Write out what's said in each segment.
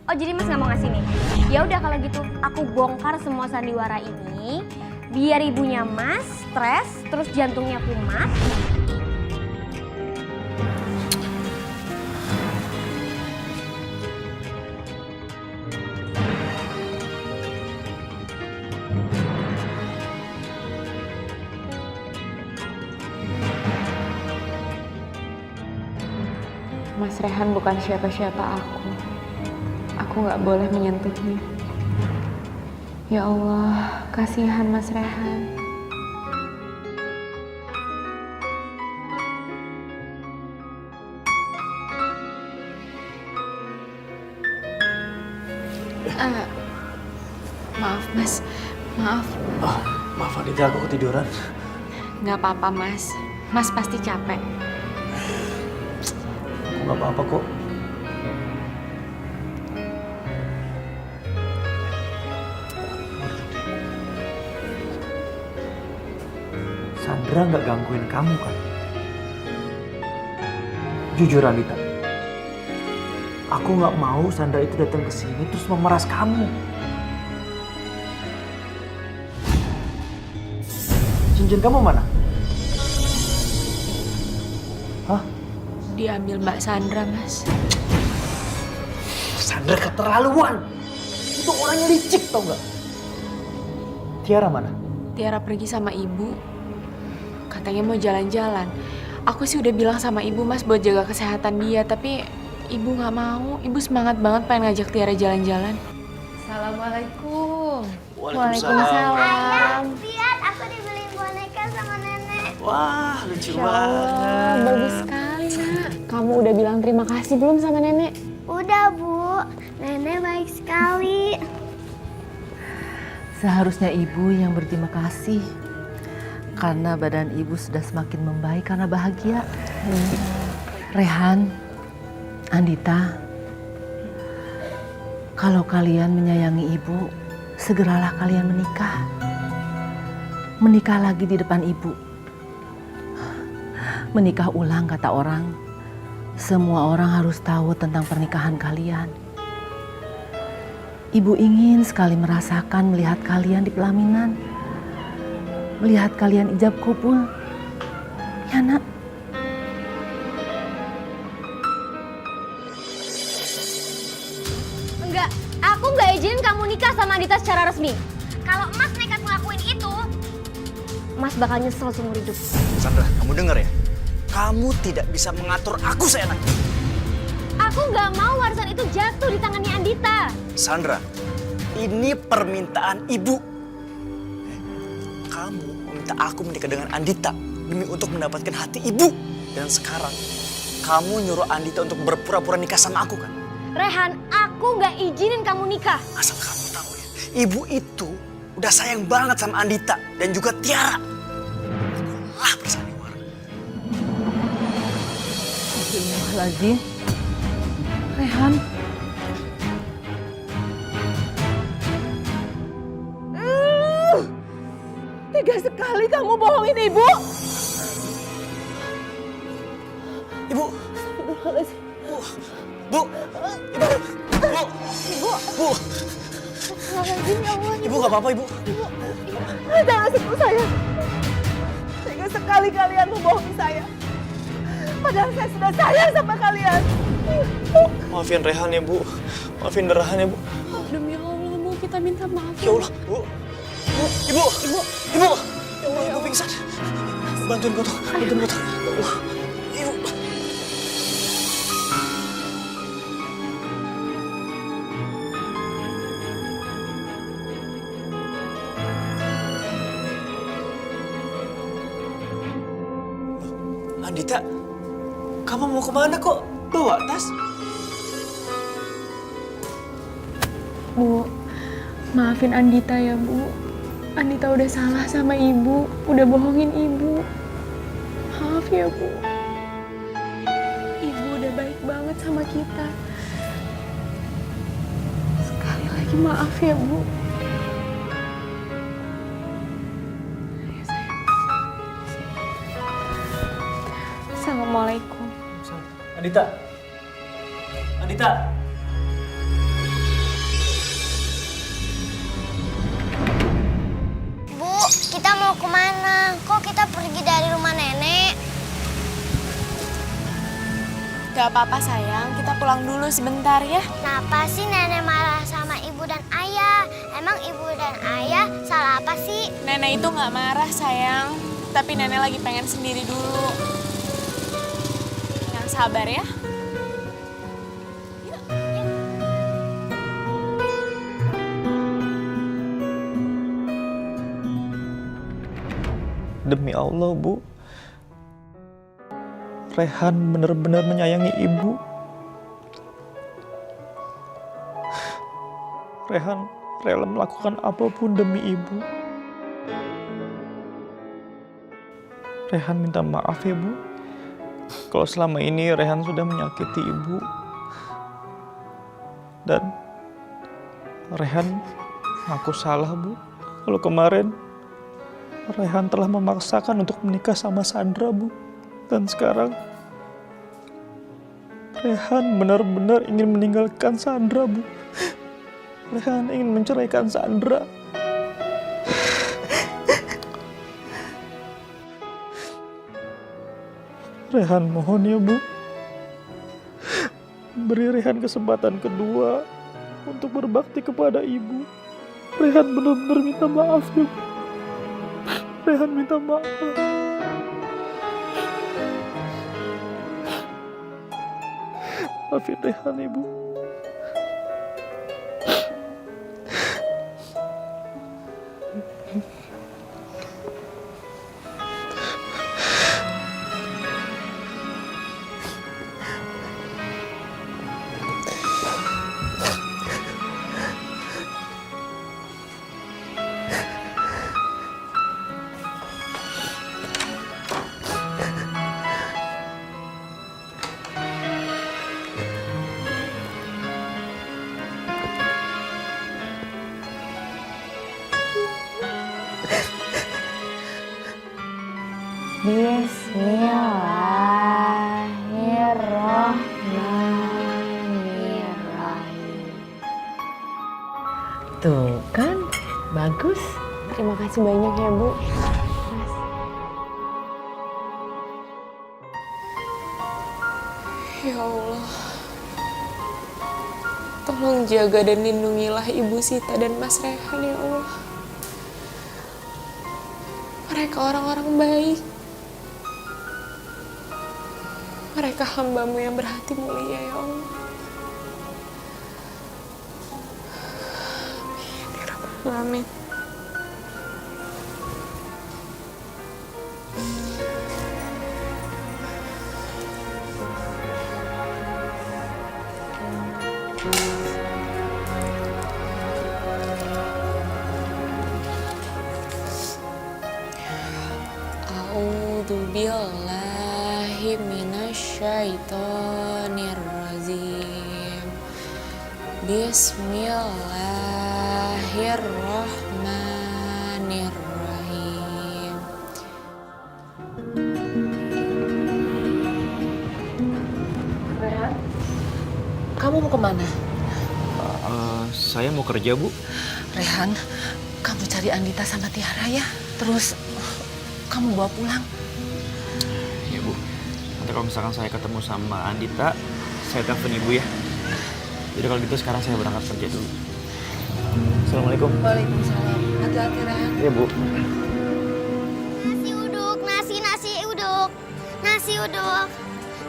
Oh jadi Mas nggak mau ngasih nih? Ya udah kalau gitu aku bongkar semua sandiwara ini biar ibunya Mas stres terus jantungnya kumat. Mas Rehan bukan siapa-siapa aku. Aku nggak boleh menyentuhnya. Ya Allah, kasihan Mas Rehan. Maaf Mas, maaf. Oh, maaf Anita, aku ketiduran. Nggak apa-apa Mas. Mas pasti capek. Aku nggak apa-apa kok. Sandra nggak gangguin kamu kan? Jujur Anita, aku nggak mau Sandra itu datang ke sini terus memeras kamu. Cincin kamu mana? Hah? Diambil Mbak Sandra, Mas. Sandra keterlaluan. Itu orangnya licik tau nggak? Tiara mana? Tiara pergi sama ibu. Katanya mau jalan-jalan. Aku sih udah bilang sama ibu Mas buat jaga kesehatan dia, tapi ibu nggak mau. Ibu semangat banget pengen ngajak Tiara jalan-jalan. Assalamualaikum. Ayah, lihat aku dibeliin boneka sama nenek. Wah, lucu Masya Allah, bagus sekali nak. Kamu udah bilang terima kasih belum sama nenek? Udah Bu, nenek baik sekali. Seharusnya ibu yang berterima kasih karena badan ibu sudah semakin membaik karena bahagia. Rehan, Andita, kalau kalian menyayangi ibu, segeralah kalian menikah. Menikah lagi di depan ibu. Menikah ulang kata orang. Semua orang harus tahu tentang pernikahan kalian. Ibu ingin sekali merasakan melihat kalian di pelaminan. Melihat kalian ijab kabul. Ya nak? Enggak, aku nggak izinin kamu nikah sama Andita secara resmi. Kalau Mas nekat ngelakuin itu, Mas bakal nyesel seumur hidup. Sandra, kamu denger ya? Kamu tidak bisa mengatur aku seenaknya. Aku nggak mau warisan itu jatuh di tangannya Andita. Sandra, ini permintaan ibu. Kamu meminta aku menikah dengan Andita demi untuk mendapatkan hati ibu. Dan sekarang, kamu nyuruh Andita untuk berpura-pura nikah sama aku kan? Rehan, aku nggak izinin kamu nikah. Asal kamu tahu ya, ibu itu udah sayang banget sama Andita dan juga Tiara. Aku lah bersandiwara. Lazim. Rehan. Tega sekali kamu bohongin ibu. Ibu. Bu. Bu. Ibu. Bu. Ibu gak apa-apa ibu. Jangan sentuh saya. Tega sekali kalian membohongi saya. Padahal saya sudah sayang sama kalian. Maafin Rehan ya bu. Maafin Rehan ya bu. Demi Allah, Bu, kita minta maaf. Ya Allah, bu. Bu. Ibu. Ibu. Ibu. Ya Allah, ibu pingsan. Bantuin gue tuh. Bantuin gue tuh. Ibu. Andita, kamu mau kemana kok? Bawa tas? Bu, maafin Andita ya, Bu. Andita udah salah sama ibu, udah bohongin ibu. Maaf ya, Bu. Ibu udah baik banget sama kita. Sekali lagi maaf ya, Bu. Ayo, sayang. Assalamualaikum. Andita. Andita. kita mau kemana? Kok kita pergi dari rumah nenek? Gak apa-apa sayang, kita pulang dulu sebentar ya. Kenapa sih nenek marah sama ibu dan ayah? Emang ibu dan ayah salah apa sih? Nenek itu gak marah sayang, tapi nenek lagi pengen sendiri dulu. Yang sabar ya. Demi Allah, Bu. Rehan benar-benar menyayangi Ibu. Rehan rela melakukan apapun demi Ibu. Rehan minta maaf ya, Bu. Kalau selama ini Rehan sudah menyakiti Ibu. Dan Rehan ngaku salah, Bu. Kalau kemarin Rehan telah memaksakan untuk menikah sama Sandra, Bu. Dan sekarang Rehan benar-benar ingin meninggalkan Sandra, Bu. Rehan ingin menceraikan Sandra. Rehan mohon ya, Bu. Beri Rehan kesempatan kedua untuk berbakti kepada Ibu. Rehan benar-benar minta maaf ya, Bu. Rehan minta maaf. Maafin Rehan, Ibu. Bismillahirrahmanirrahim. Tuh kan, bagus. Terima kasih banyak ya, Bu. Ya Allah, tolong jaga dan lindungilah Ibu Sita dan Mas Rehan ya Allah. Mereka orang-orang baik. Mereka hamba-Mu yang berhati mulia ya Allah. Amin ya Rabbal Alamin. A'udzu billahi minasyaitonir rajim. Bismillahirrahmanirrahim. Rehan, kamu mau kemana? Saya mau kerja, Bu. Rehan, kamu cari Andita sama Tiara ya. Terus kamu bawa pulang. Ya, Bu. Nanti kalau misalkan saya ketemu sama Andita, saya telepon Ibu ya. Jadi kalau gitu sekarang saya berangkat kerja dulu. Assalamualaikum. Waalaikumsalam. Hati-hati, Rehan. Iya, Bu. Nasi uduk, nasi uduk. Nasi uduk.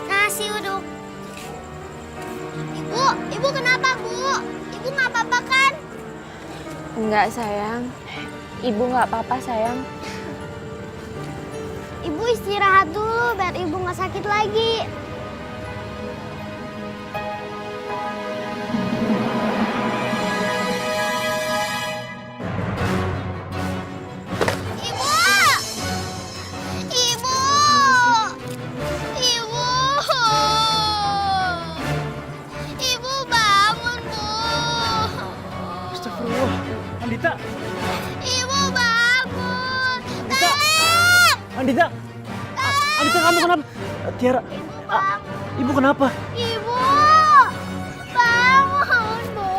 Nasi uduk. Ibu kenapa, Bu? Ibu nggak apa-apa kan? Enggak sayang, Ibu nggak apa-apa sayang. Ibu istirahat dulu biar ibu nggak sakit lagi. Ibu! Ibu! Ibu! Ibu bangun, Bu! Astagfirullah. Andita! Ibu bangun! Tolong! Andita! Andita, kamu kenapa? Tiara, Ibu kenapa? Ibu! Bangun, Bu!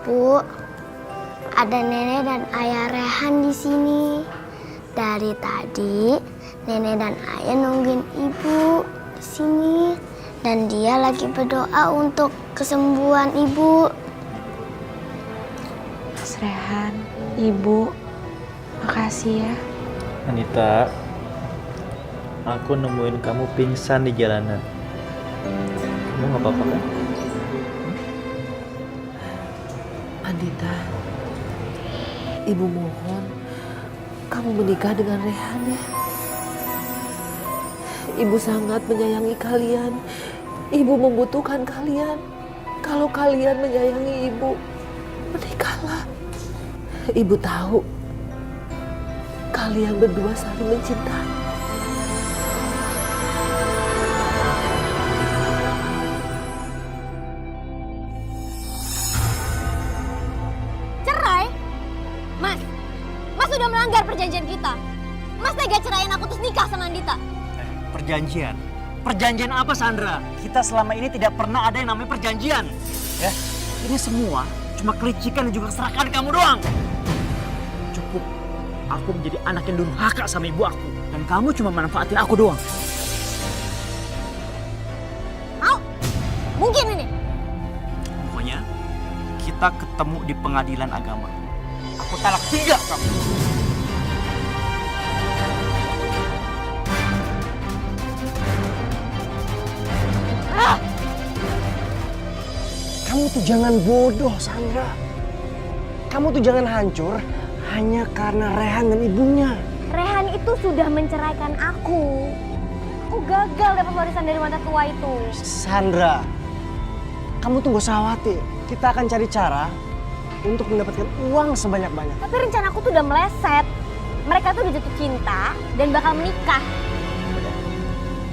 Bu, ada nenek dan ayah Rehan di sini. Dari tadi nenek dan ayah nungguin ibu di sini dan dia lagi berdoa untuk kesembuhan ibu. Mas Rehan, Ibu, makasih ya. Anita, aku nemuin kamu pingsan di jalanan. Kamu nggak apa-apa kan? Anita, Ibu mohon kamu menikah dengan Rehan ya. Ibu sangat menyayangi kalian. Ibu membutuhkan kalian. Kalau kalian menyayangi Ibu, menikahlah. Ibu tahu kalian berdua saling mencintai. Cerai? Mas udah melanggar perjanjian kita. Mas tega cerain aku terus nikah sama Andita. Perjanjian? Perjanjian apa, Sandra? Kita selama ini tidak pernah ada yang namanya perjanjian. Ya, ini semua cuma kelicikan dan juga keserakahan kamu doang. Cukup. Aku menjadi anak yang durhaka sama ibu aku. Dan kamu cuma manfaatin aku doang. Mungkin ini. Pokoknya, kita ketemu di pengadilan agama. Aku talak 3 kamu. Kamu tuh jangan bodoh, Sandra. Kamu tuh jangan hancur hanya karena Rehan dan ibunya. Rehan itu sudah menceraikan aku. Aku gagal dapat warisan dari mantan tua itu. Sandra, kamu tuh gak usah khawatir. Kita akan cari cara untuk mendapatkan uang sebanyak-banyak. Tapi rencana aku tuh udah meleset. Mereka tuh udah jatuh cinta dan bakal menikah.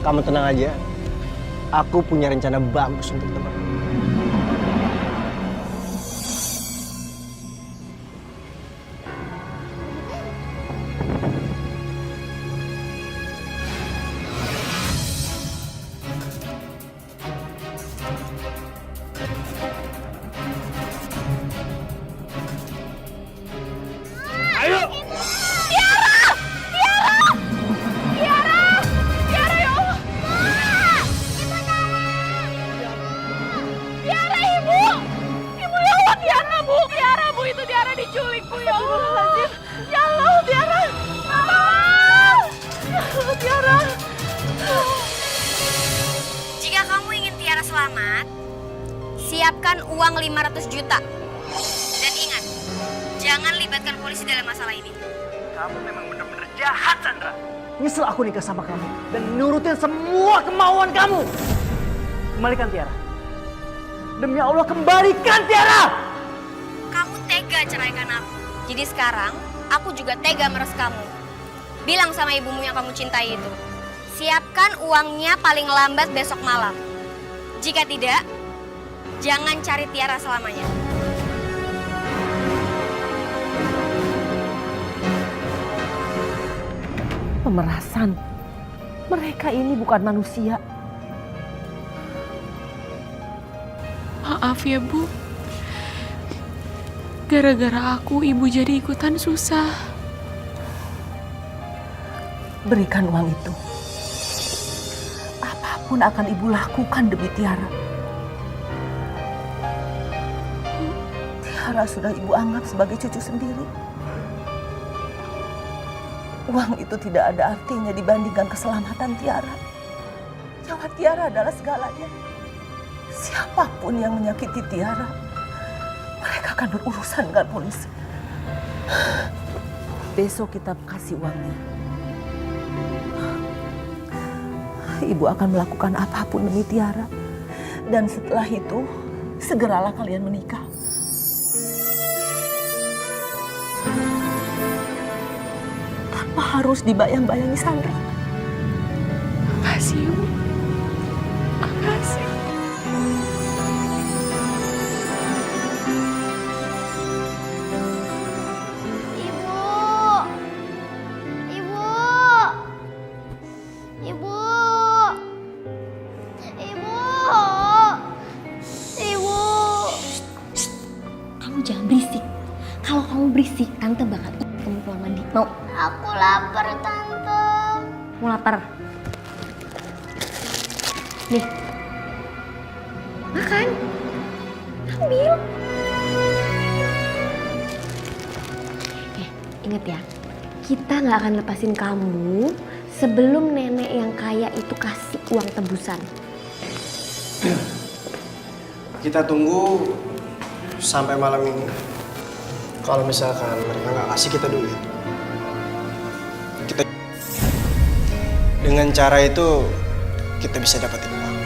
Kamu tenang aja. Aku punya rencana bagus untuk teman. Jika kamu ingin Tiara selamat, siapkan uang 500 juta. Dan ingat, jangan libatkan polisi dalam masalah ini. Kamu memang benar-benar jahat, Sandra. Nyesel aku nikah sama kamu dan nurutin semua kemauan kamu. Kembalikan Tiara. Demi Allah, kembalikan Tiara! Kamu tega ceraikan aku. Jadi sekarang, aku juga tega meres kamu. Bilang sama ibumu yang kamu cintai itu. Siapkan uangnya paling lambat besok malam. Jika tidak, jangan cari Tiara selamanya. Pemerasan. Mereka ini bukan manusia. Maaf ya, Bu. Gara-gara aku, Ibu jadi ikutan susah. Berikan uang itu. Apapun akan Ibu lakukan demi Tiara. Tiara sudah Ibu anggap sebagai cucu sendiri. Uang itu tidak ada artinya dibandingkan keselamatan Tiara. Nyawa Tiara adalah segalanya. Siapapun yang menyakiti Tiara, mereka akan berurusan dengan polisi. Besok kita kasih uangnya. Ibu akan melakukan apapun demi Tiara. Dan setelah itu, segeralah kalian menikah. Tanpa harus dibayang-bayangi Sandra. Makasih, Bu. Makasih. jangan berisik. Kalau kamu berisik, tante bakal ikut kamu keluar mandi. Mau? Aku lapar, Tante. Mau lapar? Nih. Makan. Ambil. Ingat ya, kita nggak akan lepasin kamu sebelum nenek yang kaya itu kasih uang tebusan. Kita tunggu sampai malam ini. Kalau misalkan mereka nggak kasih kita duit, kita dengan cara itu kita bisa dapetin uang.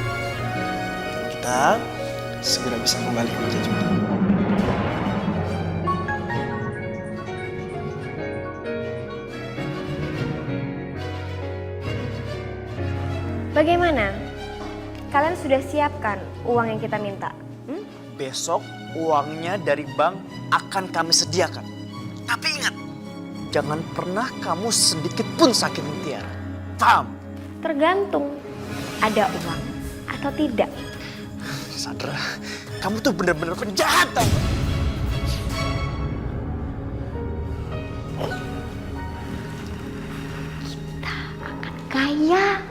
Kita segera bisa kembali ke meja judi. Bagaimana? Kalian sudah siapkan uang yang kita minta? Besok uangnya dari bank akan kami sediakan. Tapi ingat, jangan pernah kamu sedikit pun sakit Tiara. Paham? Tergantung ada uang atau tidak. Sandra, kamu tuh bener-bener penjahat tau gak? Kaya.